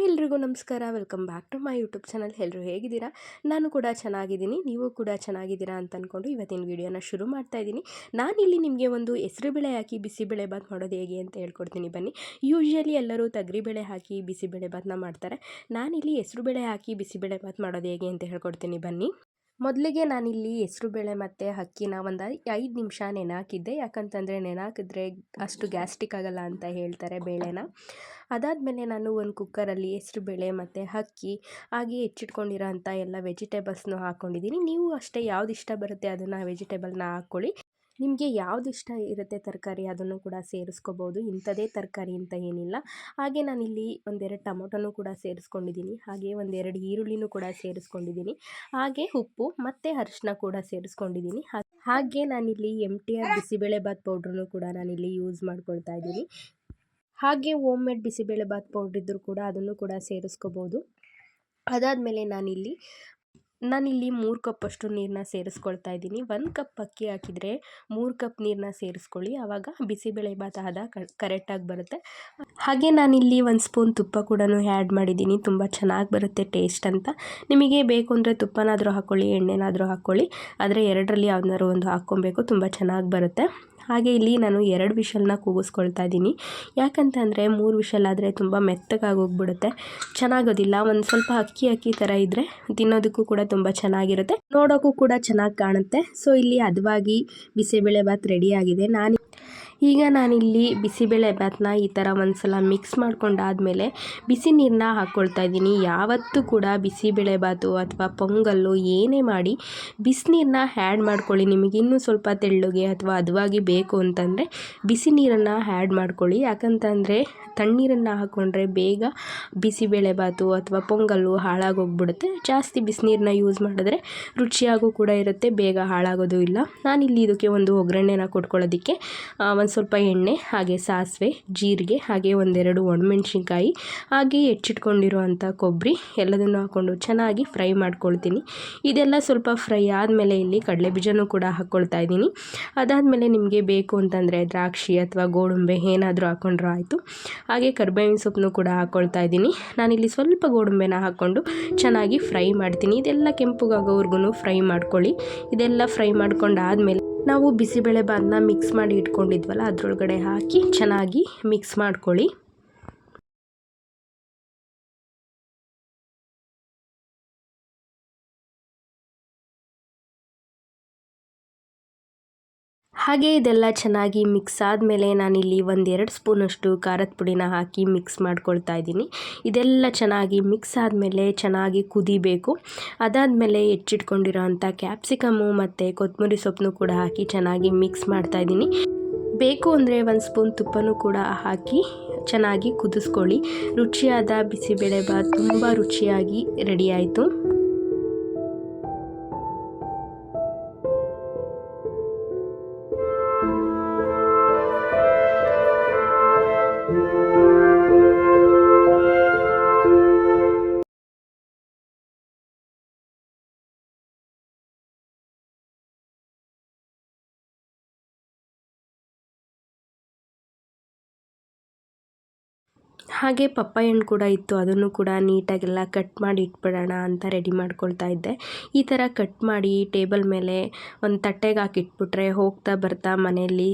Hi ಎಲ್ರಿಗೂ ನಮಸ್ಕಾರ. Welcome back to my YouTube channel. ಎಲ್ಲರೂ ಹೇಗಿದ್ದೀರಾ? ನಾನು ಕೂಡ ಚೆನ್ನಾಗಿದ್ದೀನಿ, ನೀವು ಕೂಡ ಚೆನ್ನಾಗಿದ್ದೀರಾ ಅಂತ ಅಂದ್ಕೊಂಡು ಇವತ್ತಿನ ವೀಡಿಯೋನ ಶುರು ಮಾಡ್ತಾ ಇದ್ದೀನಿ. ನಾನಿಲ್ಲಿ ನಿಮಗೆ ಒಂದು ಹೆಸರುಬೇಳೆ ಹಾಕಿ ಬಿಸಿಬೇಳೆ ಬಾತ್ ಮಾಡೋದು ಹೇಗೆ ಅಂತ ಹೇಳ್ಕೊಡ್ತೀನಿ ಬನ್ನಿ. ಯೂಶ್ವಲಿ ಎಲ್ಲರೂ ತೊಗರಿಬೇಳೆ ಹಾಕಿ ಬಿಸಿಬೇಳೆ ಬಾತನ್ನ ಮಾಡ್ತಾರೆ. ನಾನಿಲ್ಲಿ ಹೆಸರುಬೇಳೆ ಹಾಕಿ ಬಿಸಿಬೇಳೆ ಬಾತ್ ಮಾಡೋದು ಹೇಗೆ ಅಂತ ಹೇಳ್ಕೊಡ್ತೀನಿ ಬನ್ನಿ. ಮೊದಲಿಗೆ ನಾನಿಲ್ಲಿ ಹೆಸರುಬೇಳೆ ಮತ್ತು ಅಕ್ಕಿನ ಒಂದು 5 ನಿಮಿಷ ನೆನೆ ಯಾಕಂತಂದರೆ ನೆನೆ ಅಷ್ಟು ಗ್ಯಾಸ್ಟ್ರಿಕ್ ಆಗಲ್ಲ ಅಂತ ಹೇಳ್ತಾರೆ ಬೇಳೆನ. ಅದಾದಮೇಲೆ ನಾನು ಒಂದು ಕುಕ್ಕರಲ್ಲಿ ಹೆಸರುಬೇಳೆ ಮತ್ತು ಅಕ್ಕಿ ಹಾಗೆ ಹೆಚ್ಚಿಟ್ಕೊಂಡಿರೋ ಅಂಥ ಎಲ್ಲ ವೆಜಿಟೇಬಲ್ಸ್ನೂ ಹಾಕ್ಕೊಂಡಿದ್ದೀನಿ. ನೀವು ಅಷ್ಟೇ ಯಾವ್ದು ಇಷ್ಟ ಬರುತ್ತೆ ಅದನ್ನು ವೆಜಿಟೇಬಲ್ನ ಹಾಕ್ಕೊಳ್ಳಿ. ನಿಮಗೆ ಯಾವ್ದು ಇಷ್ಟ ಇರುತ್ತೆ ತರಕಾರಿ ಅದನ್ನು ಕೂಡ ಸೇರಿಸ್ಕೋಬೋದು. ಇಂಥದೇ ತರಕಾರಿ ಅಂತ ಏನಿಲ್ಲ. ಹಾಗೆ ನಾನಿಲ್ಲಿ ಒಂದೆರಡು ಟೊಮೊಟೊನೂ ಕೂಡ ಸೇರಿಸ್ಕೊಂಡಿದ್ದೀನಿ. ಹಾಗೆ ಒಂದೆರಡು ಈರುಳ್ಳಿನೂ ಕೂಡ ಸೇರಿಸ್ಕೊಂಡಿದ್ದೀನಿ. ಹಾಗೆ ಉಪ್ಪು ಮತ್ತು ಅರಿಶಿನ ಕೂಡ ಸೇರಿಸ್ಕೊಂಡಿದ್ದೀನಿ. ಹಾಗೆ ನಾನಿಲ್ಲಿ MTR ಬಿಸಿಬೇಳೆ ಬಾತ್ ಪೌಡ್ರನ್ನು ಕೂಡ ನಾನಿಲ್ಲಿ ಯೂಸ್ ಮಾಡ್ಕೊಳ್ತಾ ಇದ್ದೀನಿ. ಹಾಗೆ homemade bisi bele bath powder ಇದ್ದರೂ ಕೂಡ ಅದನ್ನು ಕೂಡ ಸೇರಿಸ್ಕೋಬೋದು. ಅದಾದಮೇಲೆ ನಾನಿಲ್ಲಿ 3 ಕಪ್ಪಷ್ಟು ನೀರನ್ನ ಸೇರಿಸ್ಕೊಳ್ತಾ ಇದ್ದೀನಿ. 1 ಕಪ್ ಅಕ್ಕಿ ಹಾಕಿದರೆ 3 ಕಪ್ ನೀರನ್ನ ಸೇರಿಸ್ಕೊಳ್ಳಿ, ಆವಾಗ ಬಿಸಿಬೇಳೆ ಬಾತ್ ಕರೆಕ್ಟಾಗಿ ಬರುತ್ತೆ. ಹಾಗೆ ನಾನಿಲ್ಲಿ 1 ಸ್ಪೂನ್ ತುಪ್ಪ ಕೂಡ ಆ್ಯಡ್ ಮಾಡಿದ್ದೀನಿ. ತುಂಬ ಚೆನ್ನಾಗಿ ಬರುತ್ತೆ ಟೇಸ್ಟ್ ಅಂತ. ನಿಮಗೆ ಬೇಕು ಅಂದರೆ ತುಪ್ಪನಾದರೂ ಹಾಕ್ಕೊಳ್ಳಿ, ಎಣ್ಣೆನಾದರೂ ಹಾಕ್ಕೊಳ್ಳಿ, ಆದರೆ ಎರಡರಲ್ಲಿ ಯಾವ್ದಾದ್ರು ಒಂದು ಹಾಕ್ಕೊಬೇಕು, ತುಂಬ ಚೆನ್ನಾಗಿ ಬರುತ್ತೆ. ಹಾಗೆ ಇಲ್ಲಿ ನಾನು 2 ವಿಷಲ್ನ ಕೂಗಿಸ್ಕೊಳ್ತಾ ಇದ್ದೀನಿ. ಯಾಕಂತಂದರೆ 3 ವಿಷಲ್ ಆದರೆ ತುಂಬ ಮೆತ್ತಗಾಗೋಗ್ಬಿಡುತ್ತೆ, ಚೆನ್ನಾಗೋದಿಲ್ಲ. ಒಂದು ಸ್ವಲ್ಪ ಅಕ್ಕಿ ಥರ ಇದ್ದರೆ ತಿನ್ನೋದಕ್ಕೂ ಕೂಡ ತುಂಬ ಚೆನ್ನಾಗಿರುತ್ತೆ, ನೋಡೋಕ್ಕೂ ಕೂಡ ಚೆನ್ನಾಗಿ ಕಾಣುತ್ತೆ. ಸೊ ಇಲ್ಲಿ ಹದವಾಗಿ ಬಿಸಿಬೇಳೆ ಬಾತ್ ರೆಡಿಯಾಗಿದೆ. ಈಗ ನಾನಿಲ್ಲಿ ಬಿಸಿಬೇಳೆ ಬಾತನ್ನ ಈ ಥರ ಒಂದು ಸಲ ಮಿಕ್ಸ್ ಮಾಡ್ಕೊಂಡಾದಮೇಲೆ ಬಿಸಿ ನೀರನ್ನ ಹಾಕ್ಕೊಳ್ತಾ ಇದ್ದೀನಿ. ಯಾವತ್ತೂ ಕೂಡ ಬಿಸಿಬೇಳೆ ಬಾತು ಅಥವಾ ಪೊಂಗಲ್ಲು ಏನೇ ಮಾಡಿ ಬಿಸಿನೀರನ್ನ ಆ್ಯಡ್ ಮಾಡ್ಕೊಳ್ಳಿ. ನಿಮಗೆ ಇನ್ನೂ ಸ್ವಲ್ಪ ತೆಳ್ಳಗೆ ಅಥವಾ ಹದವಾಗಿ ಬೇಕು ಅಂತಂದರೆ ಬಿಸಿ ನೀರನ್ನು ಆ್ಯಡ್ ಮಾಡ್ಕೊಳ್ಳಿ. ಯಾಕಂತಂದರೆ ತಣ್ಣೀರನ್ನು ಹಾಕ್ಕೊಂಡ್ರೆ ಬೇಗ ಬಿಸಿಬೇಳೆ ಬಾತು ಅಥವಾ ಪೊಂಗಲ್ಲು ಹಾಳಾಗೋಗ್ಬಿಡುತ್ತೆ. ಜಾಸ್ತಿ ಬಿಸಿನೀರನ್ನ ಯೂಸ್ ಮಾಡಿದ್ರೆ ರುಚಿಯಾಗೂ ಕೂಡ ಇರುತ್ತೆ, ಬೇಗ ಹಾಳಾಗೋದು ಇಲ್ಲ. ನಾನಿಲ್ಲಿ ಇದಕ್ಕೆ ಒಂದು ಒಗ್ಗರಣೆನ ಕೊಟ್ಕೊಳ್ಳೋದಕ್ಕೆ ಒಂದು ಸ್ವಲ್ಪ ಎಣ್ಣೆ, ಹಾಗೆ ಸಾಸಿವೆ, ಜೀರಿಗೆ, ಹಾಗೆ ಒಂದೆರಡು ಒಣಮೆಣ್ಸಿನ್ಕಾಯಿ, ಹಾಗೆ ಹೆಚ್ಚಿಟ್ಕೊಂಡಿರುವಂಥ ಕೊಬ್ಬರಿ ಎಲ್ಲದನ್ನು ಹಾಕ್ಕೊಂಡು ಚೆನ್ನಾಗಿ ಫ್ರೈ ಮಾಡ್ಕೊಳ್ತೀನಿ. ಇದೆಲ್ಲ ಸ್ವಲ್ಪ ಫ್ರೈ ಆದಮೇಲೆ ಇಲ್ಲಿ ಕಡಲೆಬೀಜನೂ ಕೂಡ ಹಾಕ್ಕೊಳ್ತಾ ಇದ್ದೀನಿ. ಅದಾದಮೇಲೆ ನಿಮಗೆ ಬೇಕು ಅಂತಂದರೆ ದ್ರಾಕ್ಷಿ ಅಥವಾ ಗೋಡಂಬಿ ಏನಾದರೂ ಹಾಕ್ಕೊಂಡ್ರೂ ಆಯಿತು. ಹಾಗೆ ಕರಿಬೇವಿನ ಸೊಪ್ಪನ್ನು ಕೂಡ ಹಾಕ್ಕೊಳ್ತಾ ಇದ್ದೀನಿ. ನಾನಿಲ್ಲಿ ಸ್ವಲ್ಪ ಗೋಡಂಬಿನ ಹಾಕ್ಕೊಂಡು ಚೆನ್ನಾಗಿ ಫ್ರೈ ಮಾಡ್ತೀನಿ. ಇದೆಲ್ಲ ಕೆಂಪುಗಾಗೋವರೆಗೂ ಫ್ರೈ ಮಾಡ್ಕೊಳ್ಳಿ. ಇದೆಲ್ಲ ಫ್ರೈ ಮಾಡ್ಕೊಂಡಾದಮೇಲೆ ನಾವು ಬಿಸಿಬೇಳೆ ಬಾತನ್ನ ಮಿಕ್ಸ್ ಮಾಡಿ ಇಟ್ಕೊಂಡಿದ್ವಲ್ಲ ಅದರೊಳಗಡೆ ಹಾಕಿ ಚೆನ್ನಾಗಿ ಮಿಕ್ಸ್ ಮಾಡ್ಕೊಳ್ಳಿ. ಹಾಗೆ ಇದೆಲ್ಲ ಚೆನ್ನಾಗಿ ಮಿಕ್ಸ್ ಆದಮೇಲೆ ನಾನಿಲ್ಲಿ 1-2 ಸ್ಪೂನಷ್ಟು ಖಾರದ ಪುಡಿನ ಹಾಕಿ ಮಿಕ್ಸ್ ಮಾಡ್ಕೊಳ್ತಾ ಇದ್ದೀನಿ. ಇದೆಲ್ಲ ಚೆನ್ನಾಗಿ ಮಿಕ್ಸ್ ಆದಮೇಲೆ ಚೆನ್ನಾಗಿ ಕುದಿಬೇಕು. ಅದಾದಮೇಲೆ ಹೆಚ್ಚಿಟ್ಕೊಂಡಿರೋ ಅಂಥ ಕ್ಯಾಪ್ಸಿಕಮ್ಮು ಮತ್ತು ಕೊತ್ತಂಬರಿ ಸೊಪ್ಪನ್ನು ಕೂಡ ಹಾಕಿ ಚೆನ್ನಾಗಿ ಮಿಕ್ಸ್ ಮಾಡ್ತಾಯಿದ್ದೀನಿ. ಬೇಕು ಅಂದರೆ 1 ಸ್ಪೂನ್ ತುಪ್ಪನೂ ಕೂಡ ಹಾಕಿ ಚೆನ್ನಾಗಿ ಕುದಿಸ್ಕೊಳ್ಳಿ. ರುಚಿಯಾದ ಬಿಸಿಬೇಳೆ ಬಾತ್ ತುಂಬ ರುಚಿಯಾಗಿ ರೆಡಿ ಆಯಿತು. ಹಾಗೆ ಪಪ್ಪಾಯ ಹಣ್ಣು ಕೂಡ ಇತ್ತು, ಅದನ್ನು ಕೂಡ ನೀಟಾಗೆಲ್ಲ ಕಟ್ ಮಾಡಿ ಇಟ್ಬಿಡೋಣ ಅಂತ ರೆಡಿ ಮಾಡ್ಕೊಳ್ತಾ ಇದ್ದೆ. ಈ ಥರ ಕಟ್ ಮಾಡಿ ಟೇಬಲ್ ಮೇಲೆ ಒಂದು ತಟ್ಟೆಗೆ ಹಾಕಿಟ್ಬಿಟ್ರೆ ಹೋಗ್ತಾ ಬರ್ತಾ ಮನೆಯಲ್ಲಿ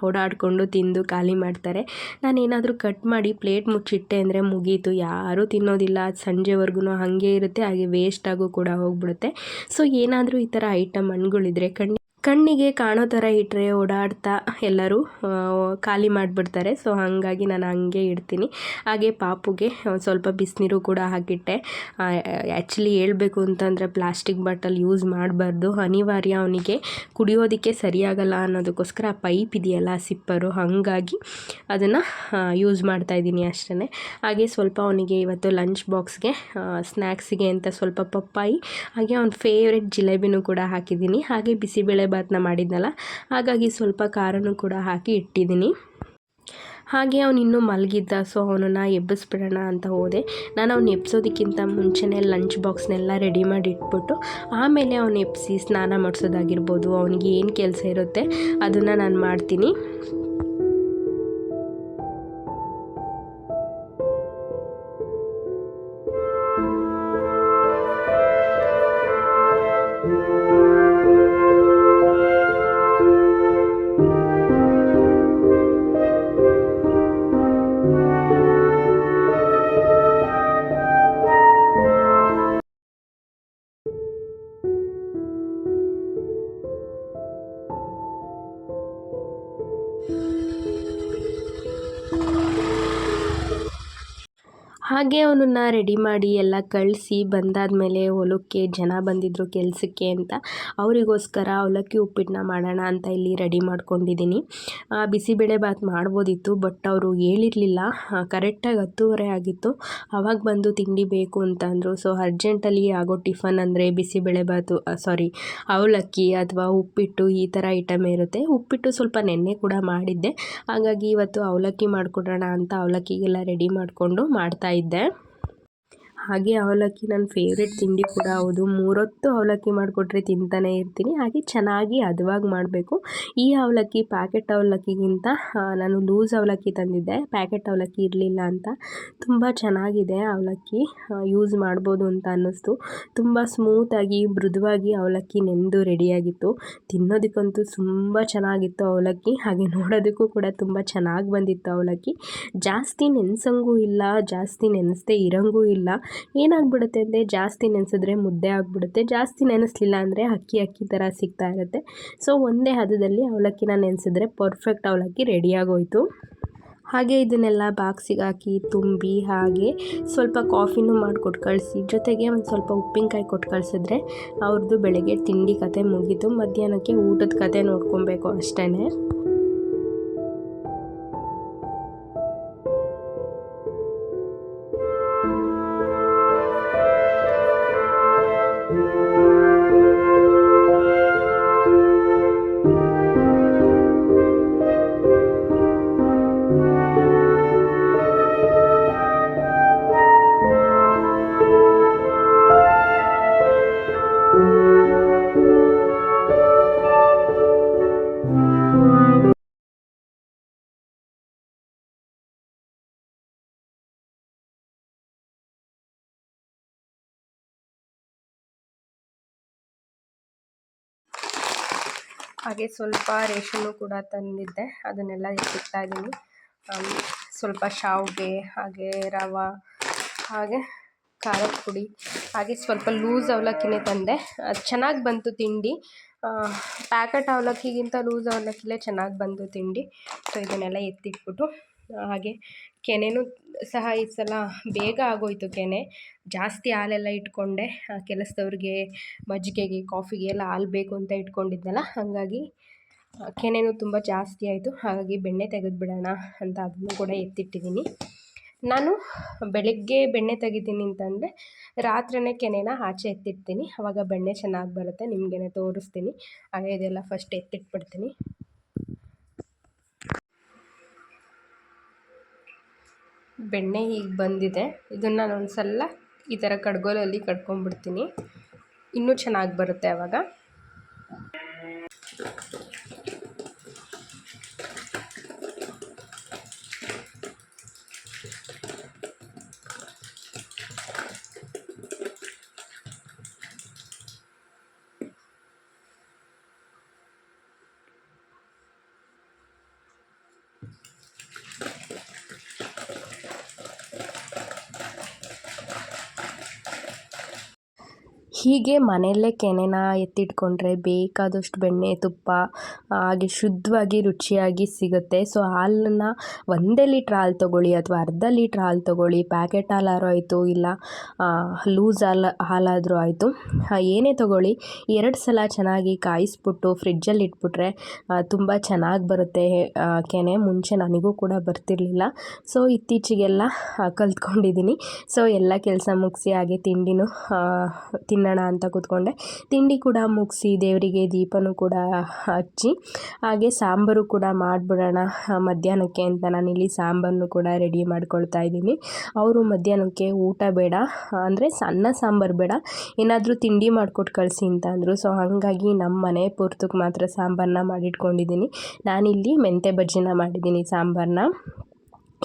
ಓಡಾಡಿಕೊಂಡು ತಿಂದು ಖಾಲಿ ಮಾಡ್ತಾರೆ. ನಾನೇನಾದರೂ ಕಟ್ ಮಾಡಿ ಪ್ಲೇಟ್ ಮುಚ್ಚಿಟ್ಟೆ ಅಂದರೆ ಮುಗೀತು, ಯಾರೂ ತಿನ್ನೋದಿಲ್ಲ. ಸಂಜೆವರೆಗೂ ಹಾಗೆ ಇರುತ್ತೆ, ಹಾಗೆ ವೇಸ್ಟಾಗೂ ಕೂಡ ಹೋಗ್ಬಿಡುತ್ತೆ. ಸೊ ಏನಾದರೂ ಈ ಥರ ಐಟಮ್ ಹಣ್ಣುಗಳಿದ್ರೆ ಕಣ್ಣಿಗೆ ಕಾಣೋ ಥರ ಇಟ್ಟರೆ ಓಡಾಡ್ತಾ ಎಲ್ಲರೂ ಖಾಲಿ ಮಾಡಿಬಿಡ್ತಾರೆ. ಸೊ ಹಾಗಾಗಿ ನಾನು ಹಂಗೆ ಇಡ್ತೀನಿ. ಹಾಗೆ ಪಾಪುಗೆ ಸ್ವಲ್ಪ ಬಿಸಿನೀರು ಕೂಡ ಹಾಕಿಟ್ಟೆ. ಆ್ಯಕ್ಚುಲಿ ಹೇಳ್ಬೇಕು ಅಂತಂದರೆ ಪ್ಲಾಸ್ಟಿಕ್ ಬಾಟಲ್ ಯೂಸ್ ಮಾಡಬಾರ್ದು, ಅನಿವಾರ್ಯ. ಅವನಿಗೆ ಕುಡಿಯೋದಕ್ಕೆ ಸರಿಯಾಗಲ್ಲ ಅನ್ನೋದಕ್ಕೋಸ್ಕರ ಪೈಪ್ ಇದೆಯಲ್ಲ ಸಿಪ್ಪರು, ಹಾಗಾಗಿ ಅದನ್ನು ಯೂಸ್ ಮಾಡ್ತಾಯಿದ್ದೀನಿ ಅಷ್ಟೇ. ಹಾಗೆ ಸ್ವಲ್ಪ ಅವನಿಗೆ ಇವತ್ತು ಲಂಚ್ ಬಾಕ್ಸ್ಗೆ ಸ್ನ್ಯಾಕ್ಸಿಗೆ ಅಂತ ಸ್ವಲ್ಪ ಪಪ್ಪಾಯಿ, ಹಾಗೆ ಅವ್ನ ಫೇವ್ರೆಟ್ ಜಿಲೇಬಿನೂ ಕೂಡ ಹಾಕಿದ್ದೀನಿ. ಹಾಗೆ ಬಿಸಿಬೇಳೆ ಬಾತನ್ನ ಮಾಡಿದ್ನಲ್ಲ, ಹಾಗಾಗಿ ಸ್ವಲ್ಪ ಖಾರನೂ ಕೂಡ ಹಾಕಿ ಇಟ್ಟಿದ್ದೀನಿ. ಹಾಗೆ ಅವನು ಇನ್ನೂ ಮಲಗಿದ್ದ, ಸೊ ಅವನನ್ನು ಎಬ್ಬಿಸ್ಬಿಡೋಣ ಅಂತ ಹೋದೆ. ನಾನು ಅವ್ನು ಎಬ್ಸೋದಕ್ಕಿಂತ ಮುಂಚೆನೇ ಲಂಚ್ ಬಾಕ್ಸ್ನೆಲ್ಲ ರೆಡಿ ಮಾಡಿ ಇಟ್ಬಿಟ್ಟು ಆಮೇಲೆ ಅವನು ಎಬ್ಬಿಸಿ ಸ್ನಾನ ಮಾಡಿಸೋದಾಗಿರ್ಬೋದು, ಅವನಿಗೆ ಏನು ಕೆಲಸ ಇರುತ್ತೆ ಅದನ್ನು ನಾನು ಮಾಡ್ತೀನಿ. ಹಾಗೆ ಅವನನ್ನು ರೆಡಿ ಮಾಡಿ ಎಲ್ಲ ಕಳಿಸಿ ಬಂದಾದಮೇಲೆ ಹೊಲಕ್ಕೆ ಜನ ಬಂದಿದ್ದರು ಕೆಲಸಕ್ಕೆ ಅಂತ ಅವರಿಗೋಸ್ಕರ ಅವಲಕ್ಕಿ ಉಪ್ಪಿಟ್ಟನ್ನ ಮಾಡೋಣ ಅಂತ ಇಲ್ಲಿ ರೆಡಿ ಮಾಡ್ಕೊಂಡಿದ್ದೀನಿ. ಬಿಸಿಬೇಳೆಬಾತ್ ಮಾಡ್ಬೋದಿತ್ತು, ಬಟ್ ಅವರು ಹೇಳಿರಲಿಲ್ಲ. ಕರೆಕ್ಟಾಗಿ 10:30 ಆಗಿತ್ತು. ಆವಾಗ ಬಂದು ತಿಂಡಿ ಬೇಕು ಅಂತ ಅಂದರು. ಸೊ ಅರ್ಜೆಂಟಲ್ಲಿ ಆಗೋ ಟಿಫನ್ ಅಂದರೆ ಬಿಸಿಬೇಳೆಬಾತು ಅವಲಕ್ಕಿ ಅಥವಾ ಉಪ್ಪಿಟ್ಟು ಈ ಥರ ಐಟಮ್ ಇರುತ್ತೆ. ಉಪ್ಪಿಟ್ಟು ಸ್ವಲ್ಪ ನೆನ್ನೆ ಕೂಡ ಮಾಡಿದ್ದೆ, ಹಾಗಾಗಿ ಇವತ್ತು ಅವಲಕ್ಕಿ ಮಾಡಿಕೊಡೋಣ ಅಂತ ಅವಲಕ್ಕಿಗೆಲ್ಲ ರೆಡಿ ಮಾಡಿಕೊಂಡು ಮಾಡ್ತಾಯಿದ್ದೆ. ಹಾಗೆ ಅವಲಕ್ಕಿ ನನ್ನ ಫೇವ್ರೆಟ್ ತಿಂಡಿ ಕೂಡ ಹೌದು. 3 ಹೊತ್ತು ಅವಲಕ್ಕಿ ಮಾಡಿಕೊಟ್ರೆ ತಿಂತಾನೇ ಇರ್ತೀನಿ. ಹಾಗೆ ಚೆನ್ನಾಗಿ ಹದವಾಗಿ ಮಾಡಬೇಕು. ಈ ಅವಲಕ್ಕಿ ಪ್ಯಾಕೆಟ್ ಅವಲಕ್ಕಿಗಿಂತ ನಾನು ಲೂಸ್ ಅವಲಕ್ಕಿ ತಂದಿದ್ದೆ, ಪ್ಯಾಕೆಟ್ ಅವಲಕ್ಕಿ ಇರಲಿಲ್ಲ ಅಂತ. ತುಂಬ ಚೆನ್ನಾಗಿದೆ ಅವಲಕ್ಕಿ, ಯೂಸ್ ಮಾಡ್ಬೋದು ಅಂತ ಅನ್ನಿಸ್ತು. ತುಂಬ ಸ್ಮೂತಾಗಿ ಮೃದುವಾಗಿ ಅವಲಕ್ಕಿ ನೆಂದು ರೆಡಿಯಾಗಿತ್ತು. ತಿನ್ನೋದಕ್ಕಂತೂ ತುಂಬ ಚೆನ್ನಾಗಿತ್ತು ಅವಲಕ್ಕಿ. ಹಾಗೆ ನೋಡೋದಕ್ಕೂ ಕೂಡ ತುಂಬ ಚೆನ್ನಾಗಿ ಬಂದಿತ್ತು ಅವಲಕ್ಕಿ. ಜಾಸ್ತಿ ನೆನೆಸಂಗೂ ಇಲ್ಲ, ಜಾಸ್ತಿ ನೆನೆಸದೇ ಇರೋಂಗೂ ಇಲ್ಲ. ಏನಾಗ್ಬಿಡುತ್ತೆ ಅಂದರೆ ಜಾಸ್ತಿ ನೆನೆಸಿದ್ರೆ ಮುದ್ದೆ ಆಗಿಬಿಡುತ್ತೆ, ಜಾಸ್ತಿ ನೆನೆಸಲಿಲ್ಲ ಅಂದರೆ ಅಕ್ಕಿ ಥರ ಸಿಗ್ತಾ ಇರುತ್ತೆ. ಸೊ ಒಂದೇ ಹದದಲ್ಲಿ ಅವಲಕ್ಕಿನ ನೆನೆಸಿದ್ರೆ ಪರ್ಫೆಕ್ಟ್ ಅವಲಕ್ಕಿ ರೆಡಿಯಾಗೋಯಿತು. ಹಾಗೆ ಇದನ್ನೆಲ್ಲ ಬಾಕ್ಸಿಗೆ ಹಾಕಿ ತುಂಬಿ ಹಾಗೆ ಸ್ವಲ್ಪ ಕಾಫಿನೂ ಮಾಡಿಕೊಟ್ಟು ಕಳಿಸಿ, ಜೊತೆಗೆ ಒಂದು ಸ್ವಲ್ಪ ಉಪ್ಪಿನಕಾಯಿ ಕೊಟ್ಟು ಕಳಿಸಿದ್ರೆ ಅವ್ರದ್ದು ಬೆಳಗ್ಗೆ ತಿಂಡಿ ಕತೆ ಮುಗೀತು. ಮಧ್ಯಾಹ್ನಕ್ಕೆ ಊಟದ ಕತೆ ನೋಡ್ಕೊಬೇಕು ಅಷ್ಟೇ. ಹಾಗೆ ಸ್ವಲ್ಪ ರೇಷನ್ನು ಕೂಡ ತಂದಿದ್ದೆ, ಅದನ್ನೆಲ್ಲ ಇಟ್ಟಿರ್ತಾ ಇದ್ದೀನಿ. ಸ್ವಲ್ಪ ಶಾವಿಗೆ, ಹಾಗೆ ರವೆ, ಹಾಗೆ ಖಾರದ ಪುಡಿ, ಹಾಗೆ ಸ್ವಲ್ಪ ಲೂಸ್ ಅವಲಕ್ಕಿನೇ ತಂದೆ. ಅದು ಚೆನ್ನಾಗಿ ಬಂತು ತಿಂಡಿ. ಪ್ಯಾಕೆಟ್ ಅವಲಕ್ಕಿಗಿಂತ ಲೂಸ್ ಅವಲಕ್ಕಿಲೇ ಚೆನ್ನಾಗಿ ಬಂತು ತಿಂಡಿ. ಸೊ ಇದನ್ನೆಲ್ಲ ಎತ್ತಿಟ್ಬಿಟ್ಟು ಹಾಗೆ ಕೆನೆನೂ ಸಹ ಈ ಸಲ ಬೇಗ ಆಗೋಯಿತು. ಕೆನೆ ಜಾಸ್ತಿ ಹಾಲೆಲ್ಲ ಇಟ್ಕೊಂಡೆ, ಕೆಲಸದವ್ರಿಗೆ ಮಜ್ಜಿಗೆಗೆ ಕಾಫಿಗೆ ಎಲ್ಲ ಹಾಲು ಬೇಕು ಅಂತ ಇಟ್ಕೊಂಡಿದ್ನಲ್ಲ, ಹಾಗಾಗಿ ಕೆನೆನೂ ತುಂಬ ಜಾಸ್ತಿ ಆಯಿತು. ಹಾಗಾಗಿ ಬೆಣ್ಣೆ ತೆಗೆದುಬಿಡೋಣ ಅಂತ ಅದನ್ನು ಕೂಡ ಎತ್ತಿಟ್ಟಿದ್ದೀನಿ. ನಾನು ಬೆಳಗ್ಗೆ ಬೆಣ್ಣೆ ತೆಗಿತೀನಿ ಅಂತಂದರೆ ರಾತ್ರಿಯೇ ಕೆನೆನ ಆಚೆ ಎತ್ತಿಡ್ತೀನಿ, ಆವಾಗ ಬೆಣ್ಣೆ ಚೆನ್ನಾಗಿ ಬರುತ್ತೆ. ನಿಮಗೇನೆ ತೋರಿಸ್ತೀನಿ. ಹಾಗೆ ಇದೆಲ್ಲ ಫಸ್ಟ್ ಎತ್ತಿಟ್ಬಿಡ್ತೀನಿ. ಬೆಣ್ಣೆ ಹೀಗೆ ಬಂದಿದೆ. ಇದನ್ನು ನಾನು ಒಂದು ಸಲ ಈ ಥರ ಕಡ್ಗೋಲಲ್ಲಿ ಕಡ್ಕೊಂಡ್ಬಿಡ್ತೀನಿ, ಇನ್ನೂ ಚೆನ್ನಾಗಿ ಬರುತ್ತೆ ಆವಾಗ. ಹೀಗೆ ಮನೆಯಲ್ಲೇ ಕೆನೆನ ಎತ್ತಿಟ್ಕೊಂಡ್ರೆ ಬೇಕಾದಷ್ಟು ಬೆಣ್ಣೆ, ತುಪ್ಪ ಹಾಗೆ ಶುದ್ಧವಾಗಿ ರುಚಿಯಾಗಿ ಸಿಗುತ್ತೆ. ಸೊ ಹಾಲನ್ನು 1 ಲೀಟ್ರ್ ಹಾಲು ತೊಗೊಳ್ಳಿ ಅಥವಾ ಅರ್ಧ ಲೀಟ್ರ್ ಹಾಲು ತೊಗೊಳ್ಳಿ, ಪ್ಯಾಕೆಟ್ ಹಾಲಾದ್ರೂ ಆಯಿತು, ಇಲ್ಲ ಲೂಸ್ ಹಾಲಾದರೂ ಆಯಿತು, ಏನೇ ತೊಗೊಳ್ಳಿ 2 ಸಲ ಚೆನ್ನಾಗಿ ಕಾಯಿಸ್ಬಿಟ್ಟು ಫ್ರಿಡ್ಜಲ್ಲಿ ಇಟ್ಬಿಟ್ರೆ ತುಂಬ ಚೆನ್ನಾಗಿ ಬರುತ್ತೆ ಕೆನೆ. ಮುಂಚೆ ನನಗೂ ಕೂಡ ಬರ್ತಿರಲಿಲ್ಲ, ಸೊ ಇತ್ತೀಚೆಗೆಲ್ಲ ಕಲ್ತ್ಕೊಂಡಿದ್ದೀನಿ. ಸೊ ಎಲ್ಲ ಕೆಲಸ ಮುಗಿಸಿ ಹಾಗೆ ತಿಂಡಿನೂ ತಿನ್ನೋಣ ಅಂತ ಕೂತ್ಕೊಂಡೆ. ತಿಂಡಿ ಕೂಡ ಮುಗಿಸಿ ದೇವರಿಗೆ ದೀಪನೂ ಕೂಡ ಹಚ್ಚಿ ಹಾಗೆ ಸಾಂಬಾರು ಕೂಡ ಮಾಡಿಬಿಡೋಣ ಮಧ್ಯಾಹ್ನಕ್ಕೆ ಅಂತ ನಾನಿಲ್ಲಿ ಸಾಂಬಾರನ್ನು ಕೂಡ ರೆಡಿ ಮಾಡ್ಕೊಳ್ತಾ ಇದ್ದೀನಿ. ಅವರು ಮಧ್ಯಾಹ್ನಕ್ಕೆ ಊಟ ಬೇಡ ಅಂದರೆ ಅನ್ನ ಸಾಂಬಾರು ಬೇಡ, ಏನಾದರೂ ತಿಂಡಿ ಮಾಡಿಕೊಟ್ಟು ಕಳಿಸಿ ಅಂತ ಅಂದರು. ಸೊ ಹಾಗಾಗಿ ನಮ್ಮ ಮನೆ ಪೂರ್ತಕ್ಕೆ ಮಾತ್ರ ಸಾಂಬಾರನ್ನ ಮಾಡಿಟ್ಕೊಂಡಿದ್ದೀನಿ. ನಾನಿಲ್ಲಿ ಮೆಂತ್ಯ ಬಜ್ಜಿನ ಮಾಡಿದ್ದೀನಿ ಸಾಂಬಾರನ್ನ.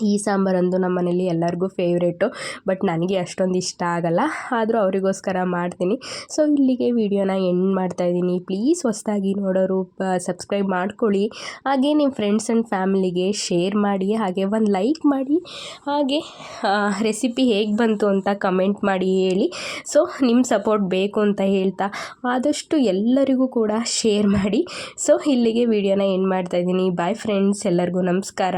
ಈ ಸಾಂಬಾರಂದು ನಮ್ಮ ಮನೇಲಿ ಎಲ್ಲರಿಗೂ ಫೇವ್ರೇಟು, ಬಟ್ ನನಗೆ ಅಷ್ಟೊಂದು ಇಷ್ಟ ಆಗಲ್ಲ, ಆದರೂ ಅವರಿಗೋಸ್ಕರ ಮಾಡ್ತೀನಿ. ಸೊ ಇಲ್ಲಿಗೆ ವಿಡಿಯೋನ ಎಂಡ್ ಮಾಡ್ತಾಯಿದ್ದೀನಿ. ಪ್ಲೀಸ್ ಹೊಸದಾಗಿ ನೋಡೋರು ಸಬ್ಸ್ಕ್ರೈಬ್ ಮಾಡ್ಕೊಳ್ಳಿ, ಹಾಗೆ ನಿಮ್ಮ ಫ್ರೆಂಡ್ಸ್ ಆ್ಯಂಡ್ ಫ್ಯಾಮಿಲಿಗೆ ಶೇರ್ ಮಾಡಿ, ಹಾಗೆ ಒಂದು ಲೈಕ್ ಮಾಡಿ, ಹಾಗೆ ರೆಸಿಪಿ ಹೇಗೆ ಬಂತು ಅಂತ ಕಮೆಂಟ್ ಮಾಡಿ ಹೇಳಿ. ಸೊ ನಿಮ್ಮ ಸಪೋರ್ಟ್ ಬೇಕು ಅಂತ ಹೇಳ್ತಾ ಆದಷ್ಟು ಎಲ್ಲರಿಗೂ ಕೂಡ ಶೇರ್ ಮಾಡಿ. ಸೊ ಇಲ್ಲಿಗೆ ವಿಡಿಯೋನ ಎಂಡ್ ಮಾಡ್ತಾಯಿದ್ದೀನಿ. ಬಾಯ್ ಫ್ರೆಂಡ್ಸ್, ಎಲ್ಲರಿಗೂ ನಮಸ್ಕಾರ.